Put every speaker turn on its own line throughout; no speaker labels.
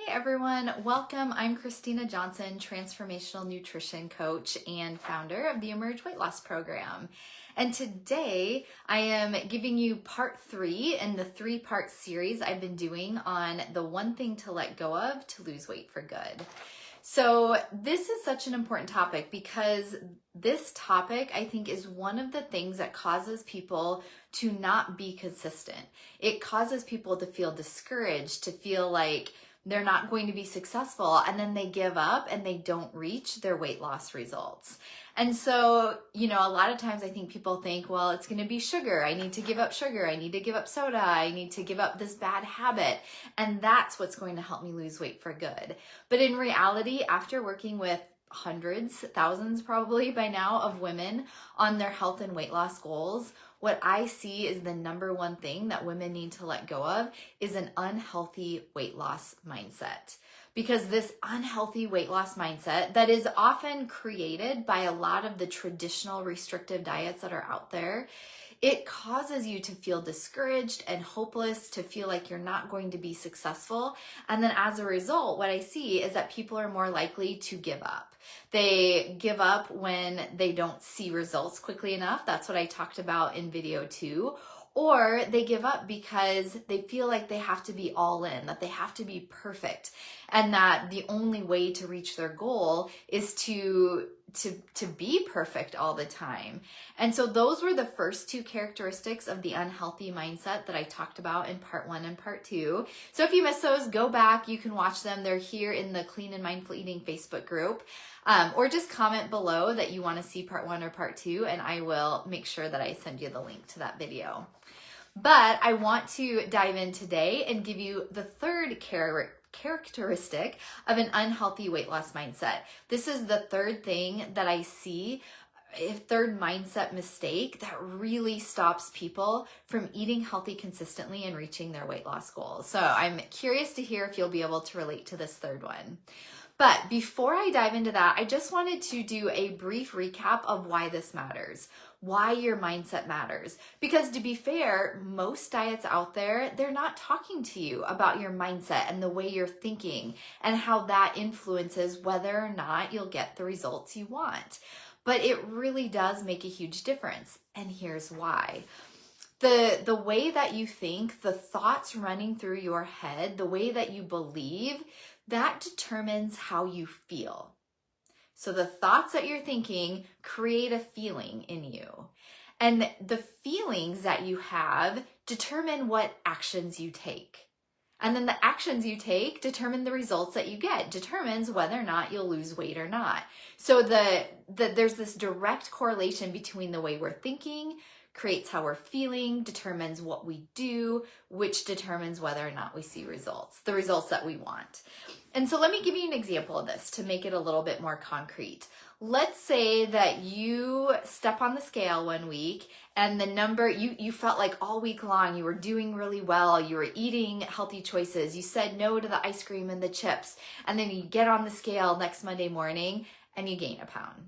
Hey everyone, welcome. I'm Christina Johnson, transformational nutrition coach and founder of the Emerge Weight Loss Program. And today I am giving you part 3 in the 3-part series I've been doing on the one thing to let go of to lose weight for good. So this is such an important topic because this topic, I think, is one of the things that causes people to not be consistent. It causes people to feel discouraged, to feel like they're not going to be successful, and then they give up and they don't reach their weight loss results. And so, a lot of times I think people think, well, it's going to be sugar. I need to give up sugar. I need to give up soda. I need to give up this bad habit. And that's what's going to help me lose weight for good. But in reality, after working with hundreds, thousands probably by now of women on their health and weight loss goals, what I see is the number one thing that women need to let go of is an unhealthy weight loss mindset. Because this unhealthy weight loss mindset that is often created by a lot of the traditional restrictive diets that are out there, it causes you to feel discouraged and hopeless, to feel like you're not going to be successful. And then as a result, what I see is that people are more likely to give up. They give up when they don't see results quickly enough. That's what I talked about in video 2. Or they give up because they feel like they have to be all in, that they have to be perfect, and that the only way to reach their goal is to be perfect all the time. And so those were the first 2 characteristics of the unhealthy mindset that I talked about in part 1 and part 2. So if you missed those, go back. You can watch them. They're here in the Clean and Mindful Eating Facebook group. Or just comment below that you want to see part 1 or part 2, and I will make sure that I send you the link to that video. But I want to dive in today and give you the third characteristic of an unhealthy weight loss mindset. This is the third thing that I see, a third mindset mistake that really stops people from eating healthy consistently and reaching their weight loss goals. So I'm curious to hear if you'll be able to relate to this third one. But before I dive into that, I just wanted to do a brief recap of why this matters, why your mindset matters. Because to be fair, most diets out there, they're not talking to you about your mindset and the way you're thinking and how that influences whether or not you'll get the results you want. But it really does make a huge difference. And here's why. The way that you think, the thoughts running through your head, the way that you believe, that determines how you feel. So the thoughts that you're thinking create a feeling in you. And the feelings that you have determine what actions you take. And then the actions you take determine the results that you get, determines whether or not you'll lose weight or not. So there's this direct correlation between the way we're thinking, creates how we're feeling, determines what we do, which determines whether or not we see results, the results that we want. And so let me give you an example of this to make it a little bit more concrete. Let's say that you step on the scale one week and the number, you felt like all week long you were doing really well, you were eating healthy choices, you said no to the ice cream and the chips, and then you get on the scale next Monday morning and you gain a pound.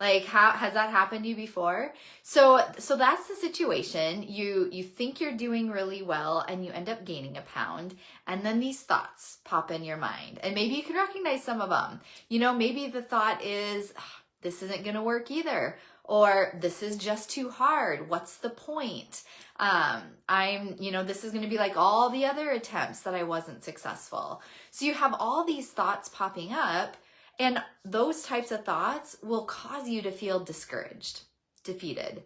Like, how has that happened to you before? So that's the situation. You think you're doing really well and you end up gaining a pound, and then these thoughts pop in your mind. And maybe you can recognize some of them. Maybe the thought is, this isn't going to work either, or this is just too hard. What's the point? This is going to be like all the other attempts that I wasn't successful. So you have all these thoughts popping up. And those types of thoughts will cause you to feel discouraged, defeated,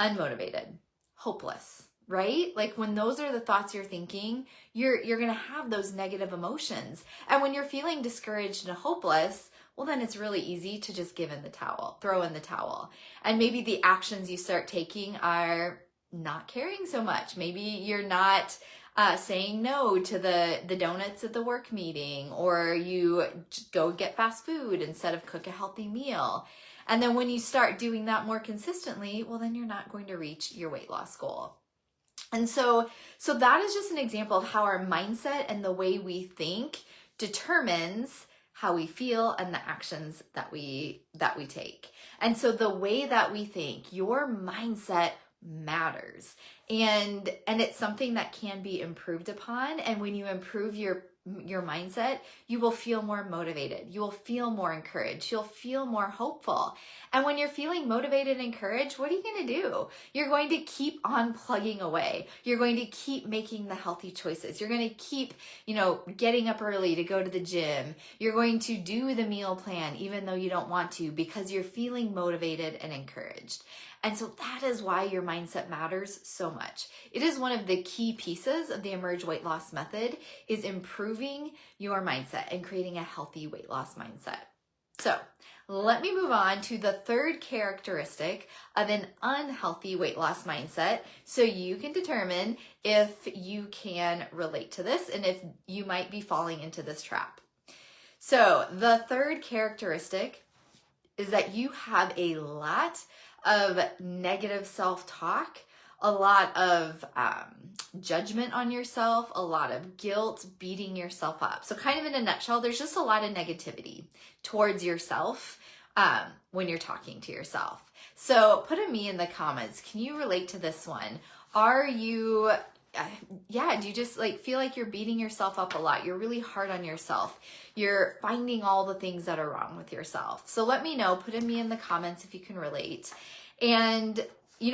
unmotivated, hopeless, right? Like when those are the thoughts you're thinking, you're going to have those negative emotions. And when you're feeling discouraged and hopeless, well, then it's really easy to just throw in the towel. And maybe the actions you start taking are not caring so much. Maybe you're not saying no to the donuts at the work meeting, or you go get fast food instead of cook a healthy meal. And then when you start doing that more consistently, well, then you're not going to reach your weight loss goal. And so that is just an example of how our mindset and the way we think determines how we feel and the actions that we take. And so the way that we think, your mindset matters. And it's something that can be improved upon. And when you improve your mindset, you will feel more motivated. You will feel more encouraged. You'll feel more hopeful. And when you're feeling motivated and encouraged, what are you going to do? You're going to keep on plugging away. You're going to keep making the healthy choices. You're going to keep, getting up early to go to the gym. You're going to do the meal plan even though you don't want to, because you're feeling motivated and encouraged. And so that is why your mindset matters so much. It is one of the key pieces of the Emerge Weight Loss method, is improving your mindset and creating a healthy weight loss mindset. So let me move on to the third characteristic of an unhealthy weight loss mindset, so you can determine if you can relate to this and if you might be falling into this trap. So the third characteristic is that you have a lot of negative self-talk, a lot of judgment on yourself, a lot of guilt, beating yourself up. So kind of in a nutshell, there's just a lot of negativity towards yourself when you're talking to yourself. So put a me in the comments. Can you relate to this one? Are you, do you just feel like you're beating yourself up a lot? You're really hard on yourself. You're finding all the things that are wrong with yourself. So let me know, put a me in the comments if you can relate. And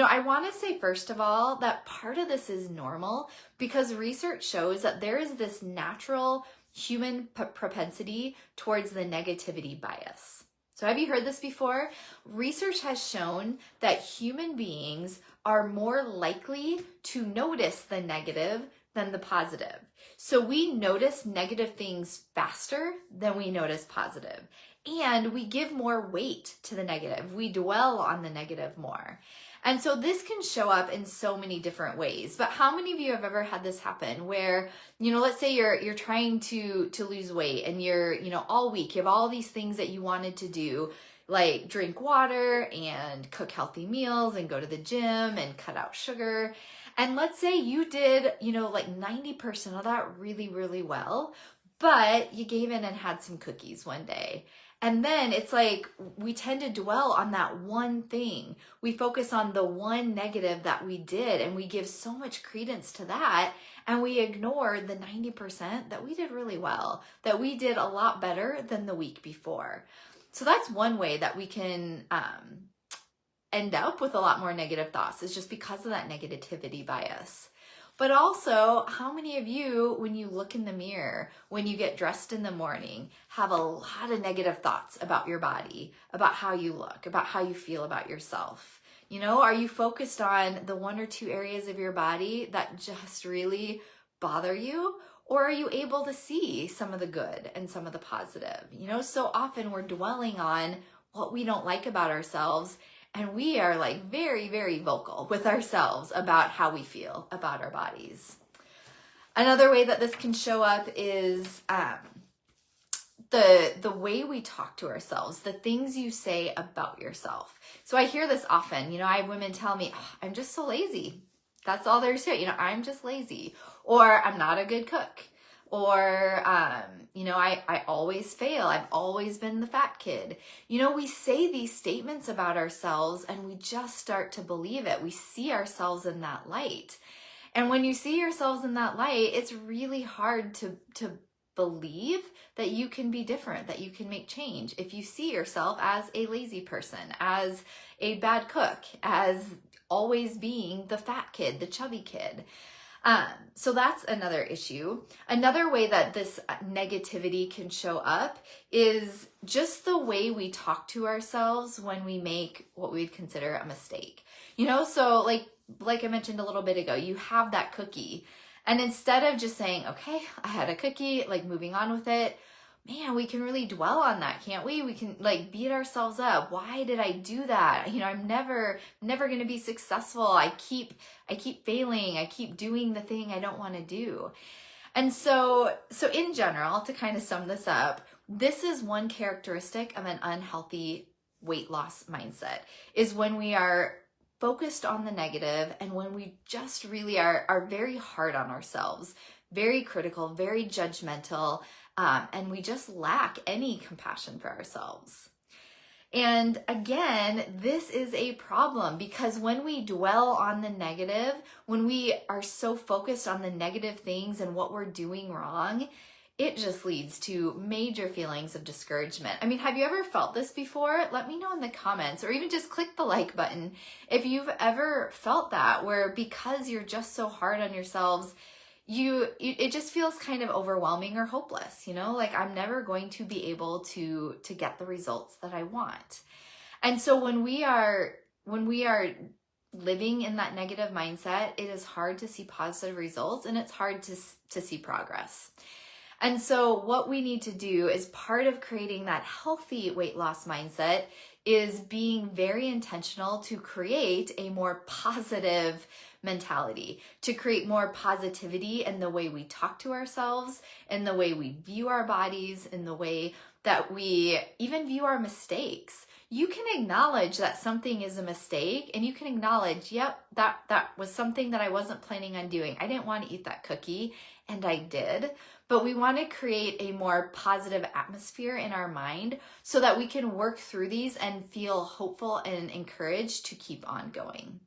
I want to say, first of all, that part of this is normal, because research shows that there is this natural human propensity towards the negativity bias. So have you heard this before? Research has shown that human beings are more likely to notice the negative than the positive. So we notice negative things faster than we notice positive. And we give more weight to the negative. We dwell on the negative more. And so this can show up in so many different ways. But how many of you have ever had this happen where, let's say you're trying to lose weight, and you're, all week, you have all these things that you wanted to do, like drink water and cook healthy meals and go to the gym and cut out sugar. And let's say you did, 90% of that really, really well, but you gave in and had some cookies one day. And then it's like we tend to dwell on that one thing. We focus on the one negative that we did, and we give so much credence to that, and we ignore the 90% that we did really well, that we did a lot better than the week before. So that's one way that we can end up with a lot more negative thoughts, is just because of that negativity bias. But also, how many of you, when you look in the mirror, when you get dressed in the morning, have a lot of negative thoughts about your body, about how you look, about how you feel about yourself? Are you focused on the one or two areas of your body that just really bother you? Or are you able to see some of the good and some of the positive? So often we're dwelling on what we don't like about ourselves, and we are very, very vocal with ourselves about how we feel about our bodies. Another way that this can show up is the way we talk to ourselves, the things you say about yourself. So I hear this often. I have women tell me, I'm just so lazy. That's all there's to it. I'm just lazy. Or I'm not a good cook. Or, I always fail. I've always been the fat kid. We say these statements about ourselves, and we just start to believe it. We see ourselves in that light. And when you see yourselves in that light, it's really hard to believe that you can be different, that you can make change. If you see yourself as a lazy person, as a bad cook, as always being the fat kid, the chubby kid. So that's another issue. Another way that this negativity can show up is just the way we talk to ourselves when we make what we'd consider a mistake. So like I mentioned a little bit ago, you have that cookie, and instead of just saying, okay, I had a cookie, moving on with it, man, we can really dwell on that, can't we? We can beat ourselves up. Why did I do that? I'm never going to be successful. I keep failing. I keep doing the thing I don't want to do. And so in general, to kind of sum this up, this is one characteristic of an unhealthy weight loss mindset, is when we are focused on the negative, and when we just really are very hard on ourselves, very critical, very judgmental, and we just lack any compassion for ourselves. And again, this is a problem because when we dwell on the negative, when we are so focused on the negative things and what we're doing wrong, it just leads to major feelings of discouragement. I mean, have you ever felt this before? Let me know in the comments, or even just click the like button if you've ever felt that, where because you're just so hard on yourselves, it just feels kind of overwhelming or hopeless, like I'm never going to be able to get the results that I want. And so when we are living in that negative mindset, it is hard to see positive results and it's hard to see progress. And so what we need to do as part of creating that healthy weight loss mindset is being very intentional to create a more positive mentality, to create more positivity in the way we talk to ourselves, in the way we view our bodies, in the way that we even view our mistakes. You can acknowledge that something is a mistake, and you can acknowledge, yep, that was something that I wasn't planning on doing. I didn't want to eat that cookie, and I did. But we want to create a more positive atmosphere in our mind so that we can work through these and feel hopeful and encouraged to keep on going.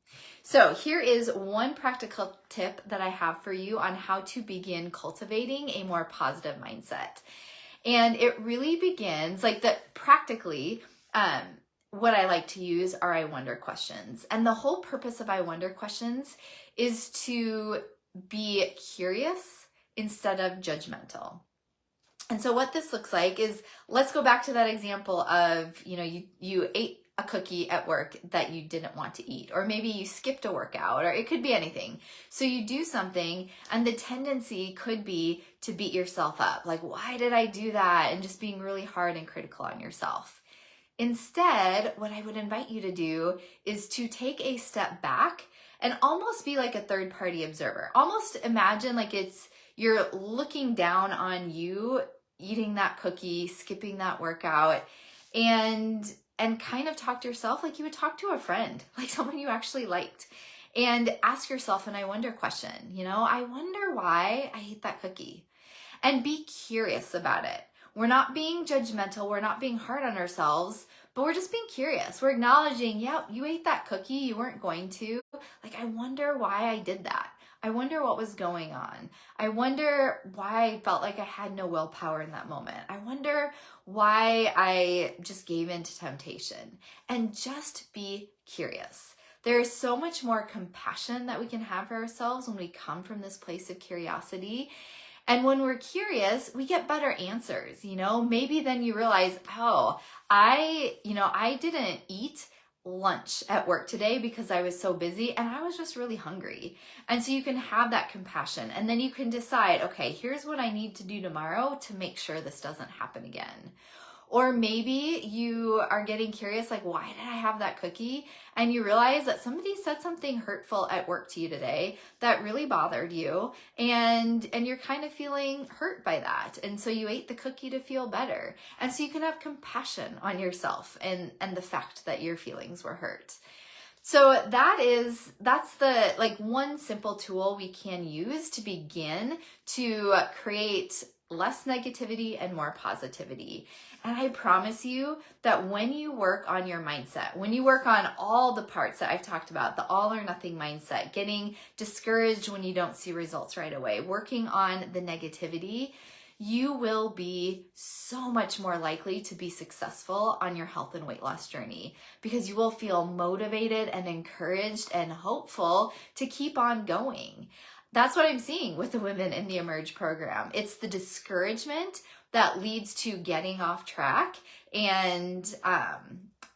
So here is one practical tip that I have for you on how to begin cultivating a more positive mindset. And it really begins practically, what I like to use are I wonder questions. And the whole purpose of I wonder questions is to be curious instead of judgmental. And so what this looks like is, let's go back to that example of, you ate a cookie at work that you didn't want to eat, or maybe you skipped a workout, or it could be anything. So you do something and the tendency could be to beat yourself up. Like, why did I do that? And just being really hard and critical on yourself. Instead, what I would invite you to do is to take a step back and almost be like a third-party observer. Almost imagine like you're looking down on you eating that cookie, skipping that workout, and kind of talk to yourself like you would talk to a friend, like someone you actually liked. And ask yourself an I wonder question. I wonder why I ate that cookie. And be curious about it. We're not being judgmental. We're not being hard on ourselves, but we're just being curious. We're acknowledging, yep, you ate that cookie. You weren't going to. Like, I wonder why I did that. I wonder what was going on. I wonder why I felt like I had no willpower in that moment. I wonder why I just gave in to temptation. And just be curious. There is so much more compassion that we can have for ourselves when we come from this place of curiosity. And when we're curious, we get better answers, Maybe then you realize, oh, I didn't eat lunch at work today because I was so busy and I was just really hungry. And so you can have that compassion, and then you can decide, okay, here's what I need to do tomorrow to make sure this doesn't happen again. Or maybe you are getting curious, like, why did I have that cookie? And you realize that somebody said something hurtful at work to you today that really bothered you, and you're kind of feeling hurt by that. And so you ate the cookie to feel better. And so you can have compassion on yourself and the fact that your feelings were hurt. So that's the one simple tool we can use to begin to create less negativity and more positivity. And I promise you that when you work on your mindset, when you work on all the parts that I've talked about, the all or nothing mindset, getting discouraged when you don't see results right away, working on the negativity, you will be so much more likely to be successful on your health and weight loss journey, because you will feel motivated and encouraged and hopeful to keep on going. That's what I'm seeing with the women in the Emerge program. It's the discouragement that leads to getting off track and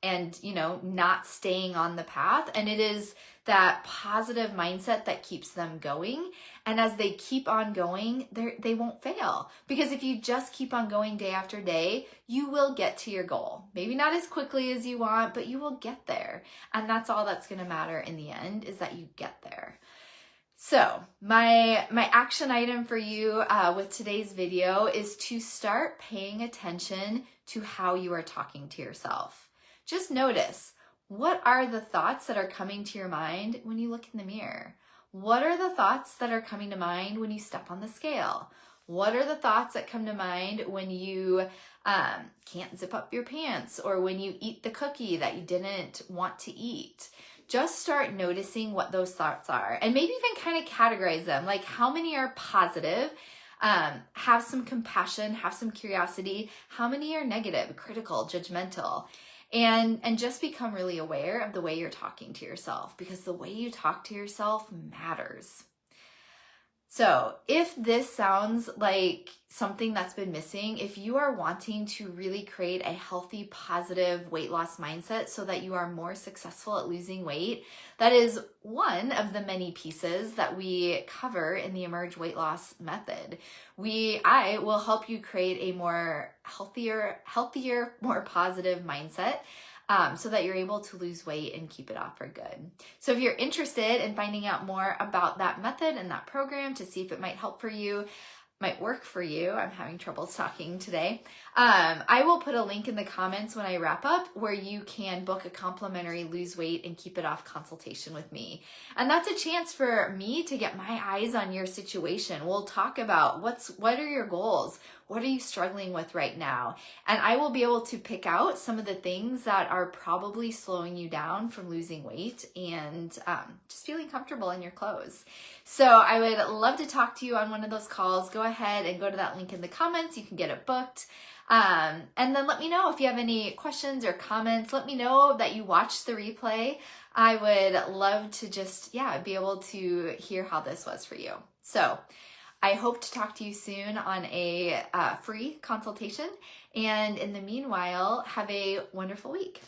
not staying on the path. And it is that positive mindset that keeps them going. And as they keep on going, they won't fail. Because if you just keep on going day after day, you will get to your goal. Maybe not as quickly as you want, but you will get there. And that's all that's going to matter in the end, is that you get there. So my action item for you with today's video is to start paying attention to how you are talking to yourself. Just notice, what are the thoughts that are coming to your mind when you look in the mirror? What are the thoughts that are coming to mind when you step on the scale? What are the thoughts that come to mind when you can't zip up your pants, or when you eat the cookie that you didn't want to eat? Just start noticing what those thoughts are, and maybe even kind of categorize them. Like, how many are positive? Have some compassion, have some curiosity. How many are negative, critical, judgmental? And just become really aware of the way you're talking to yourself, because the way you talk to yourself matters. So if this sounds like something that's been missing, if you are wanting to really create a healthy, positive weight loss mindset so that you are more successful at losing weight, that is one of the many pieces that we cover in the Emerge Weight Loss method. I will help you create a more healthier, more positive mindset, so that you're able to lose weight and keep it off for good. So if you're interested in finding out more about that method and that program to see if it might help for you, might work for you, I'm having trouble talking today, I will put a link in the comments when I wrap up where you can book a complimentary lose weight and keep it off consultation with me. And that's a chance for me to get my eyes on your situation. We'll talk about what are your goals? What are you struggling with right now? And I will be able to pick out some of the things that are probably slowing you down from losing weight and just feeling comfortable in your clothes. So I would love to talk to you on one of those calls. Go ahead and go to that link in the comments. You can get it booked. And then let me know if you have any questions or comments. Let me know that you watched the replay. I would love to just, be able to hear how this was for you. So I hope to talk to you soon on a free consultation. And in the meanwhile, have a wonderful week.